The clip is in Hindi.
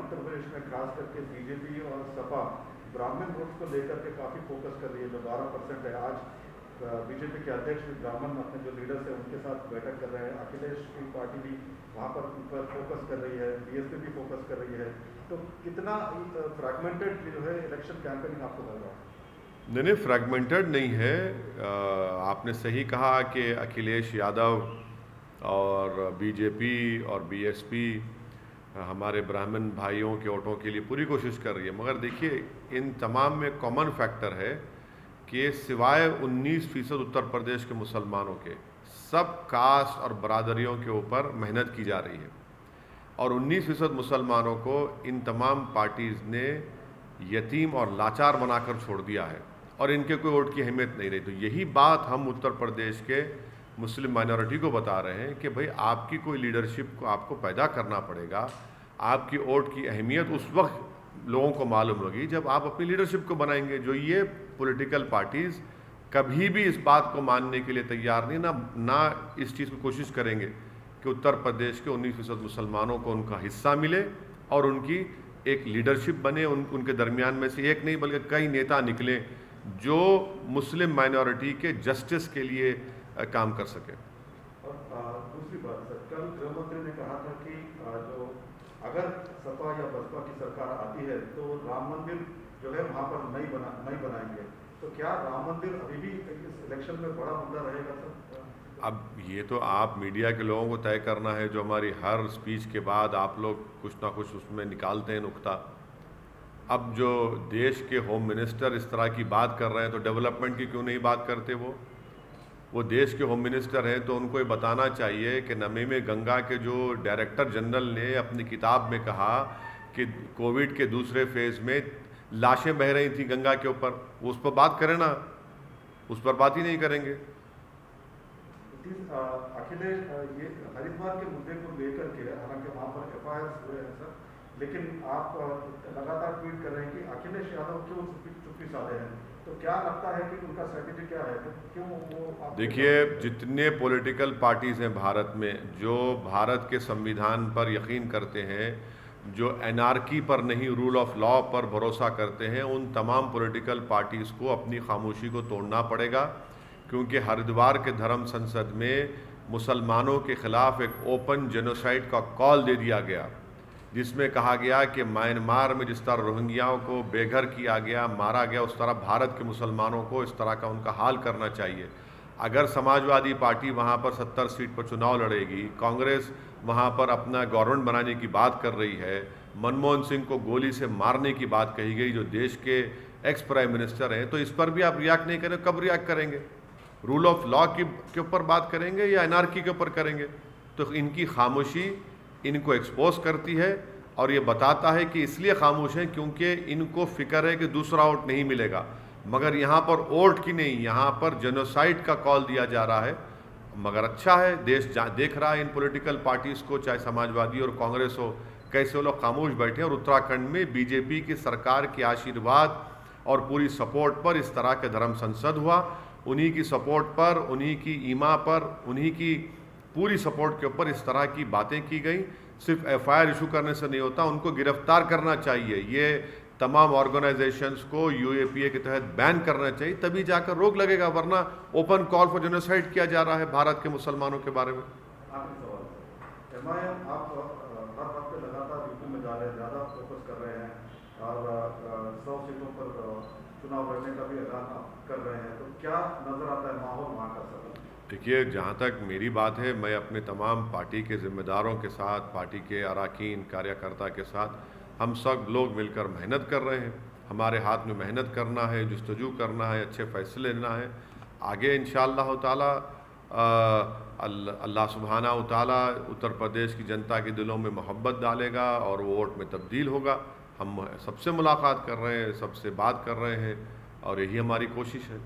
उत्तर प्रदेश में खास करके बीजेपी और सपा ब्राह्मण वोट को लेकर के काफ़ी फोकस कर रही है, जो 12% है। आज बीजेपी के अध्यक्ष भी ब्राह्मण अपने जो लीडर्स हैं उनके साथ बैठक कर रहे हैं, अखिलेश की पार्टी भी वहाँ पर फोकस कर रही है, बीएसपी भी फोकस कर रही है। तो कितना फ्रैगमेंटेड जो है इलेक्शन कैंपेनिंग आपको लग रहा है? नहीं, फ्रैगमेंटेड नहीं है। आपने सही कहा कि अखिलेश यादव और बीजेपी और बीएसपी हमारे ब्राह्मण भाइयों के वोटों के लिए पूरी कोशिश कर रही है, मगर देखिए इन तमाम में कॉमन फैक्टर है कि सिवाय 19% उत्तर प्रदेश के मुसलमानों के सब कास्ट और बरादरियों के ऊपर मेहनत की जा रही है, और 19% मुसलमानों को इन तमाम पार्टीज़ ने यतीम और लाचार बनाकर छोड़ दिया है और इनके कोई वोट की अहमियत नहीं रही। तो यही बात हम उत्तर प्रदेश के मुस्लिम माइनॉरिटी को बता रहे हैं कि भाई आपकी कोई लीडरशिप को आपको पैदा करना पड़ेगा। आपकी वोट की अहमियत उस वक्त लोगों को मालूम होगी जब आप अपनी लीडरशिप को बनाएंगे। जो ये पॉलिटिकल पार्टीज़ कभी भी इस बात को मानने के लिए तैयार नहीं, ना इस चीज़ की कोशिश करेंगे कि उत्तर प्रदेश के 19% मुसलमानों को उनका हिस्सा मिले और उनकी एक लीडरशिप बने। उनके दरमियान में से एक नहीं बल्कि कई नेता निकले जो मुस्लिम माइनॉरिटी के जस्टिस के लिए काम कर सके। और दूसरी बात सर, कल गृह मंत्री ने कहा था कि जो अगर सपा या बसपा की सरकार आती है तो राम मंदिर जो है वहाँ पर नहीं बनाएंगे। तो क्या राम मंदिर अभी भी इस इलेक्शन में बड़ा मुद्दा रहेगा सर? अब ये तो आप मीडिया के लोगों को तय करना है, जो हमारी हर स्पीच के बाद आप लोग कुछ ना कुछ उसमें निकालते हैं नुक्ता। अब जो देश के होम मिनिस्टर इस तरह की बात कर रहे हैं तो डेवलपमेंट की क्यों नहीं बात करते? वो देश के होम मिनिस्टर हैं तो उनको ये बताना चाहिए कि नमी में गंगा के जो डायरेक्टर जनरल ने अपनी किताब में कहा कि कोविड के दूसरे फेज़ में लाशें बह रही थी गंगा के ऊपर, उस पर बात करें ना, उस पर बात ही नहीं करेंगे। अखिलेश ये हरिद्वार के मुद्दे को लेकर के, हालांकि वहाँ पर एफआईआर हुए हैं सर, लेकिन आप लगातार ट्वीट कर रहे हैं कि अखिलेश यादव क्यों चुप्पी साधे हैं। तो क्या लगता है कि उनका स्ट्रेटेजी क्या है, क्यों वो? देखिए, जितने पॉलिटिकल पार्टीज़ हैं भारत में जो भारत के संविधान पर यकीन करते हैं, जो एनार्की पर नहीं रूल ऑफ लॉ पर भरोसा करते हैं, उन तमाम पॉलिटिकल पार्टीज़ को अपनी खामोशी को तोड़ना पड़ेगा। क्योंकि हरिद्वार के धर्म संसद में मुसलमानों के ख़िलाफ़ एक ओपन जेनोसाइड का कॉल दे दिया गया, जिसमें कहा गया कि म्यांमार में जिस तरह रोहिंग्याओं को बेघर किया गया, मारा गया, उस तरह भारत के मुसलमानों को इस तरह का उनका हाल करना चाहिए। अगर समाजवादी पार्टी वहाँ पर 70 सीट पर चुनाव लड़ेगी, कांग्रेस वहाँ पर अपना गवर्नमेंट बनाने की बात कर रही है, मनमोहन सिंह को गोली से मारने की बात कही गई जो देश के एक्स प्राइम मिनिस्टर हैं, तो इस पर भी आप रिएक्ट नहीं करें। कब रिएक्ट करेंगे? रूल ऑफ लॉ के ऊपर बात करेंगे या एनार्की के ऊपर करेंगे? तो इनकी खामोशी इनको एक्सपोज करती है और ये बताता है कि इसलिए खामोश हैं क्योंकि इनको फिक्र है कि दूसरा वोट नहीं मिलेगा। मगर यहाँ पर वोट की नहीं, यहाँ पर जेनोसाइड का कॉल दिया जा रहा है। मगर अच्छा है, देश देख रहा है इन पॉलिटिकल पार्टीज़ को, चाहे समाजवादी और कांग्रेस हो, कैसे वो लोग खामोश बैठे। और उत्तराखंड में बीजेपी की सरकार के आशीर्वाद और पूरी सपोर्ट पर इस तरह के धर्म संसद हुआ। उन्हीं की सपोर्ट पर, उन्हीं की ईमा पर, उन्हीं की पूरी सपोर्ट के ऊपर इस तरह की बातें की गई। सिर्फ एफआईआर इशू करने से नहीं होता, उनको गिरफ्तार करना चाहिए। ये तमाम ऑर्गेनाइजेशंस को यूएपीए के तहत बैन करना चाहिए, तभी जाकर रोक लगेगा, वरना ओपन कॉल फॉर जेनोसाइड किया जा रहा है भारत के मुसलमानों के बारे में। आखिरी सवाल, एमआईएम आप हर हफ्ते लगातार यूपी में जा रहे हैं, ज़्यादा फोकस कर रहे हैं और 100 सीटों पर चुनाव लड़ने का भी ऐलान आप कर रहे हैं, तो क्या नज़र आता है माहौल वहाँ का सर? देखिए, जहाँ तक मेरी बात है, मैं अपने तमाम पार्टी के ज़िम्मेदारों के साथ, पार्टी के अरकान कार्यकर्ता के साथ, हम सब लोग मिलकर मेहनत कर रहे हैं। हमारे हाथ में मेहनत करना है, जुस्तजू करना है, अच्छे फैसले लेना है। आगे इंशाअल्लाह ताला अल्लाह सुब्हाना व तआला उत्तर प्रदेश की जनता के दिलों में मोहब्बत डालेगा और वो वोट में तब्दील होगा। हम सबसे मुलाकात कर रहे हैं, सबसे बात कर रहे हैं और यही हमारी कोशिश है।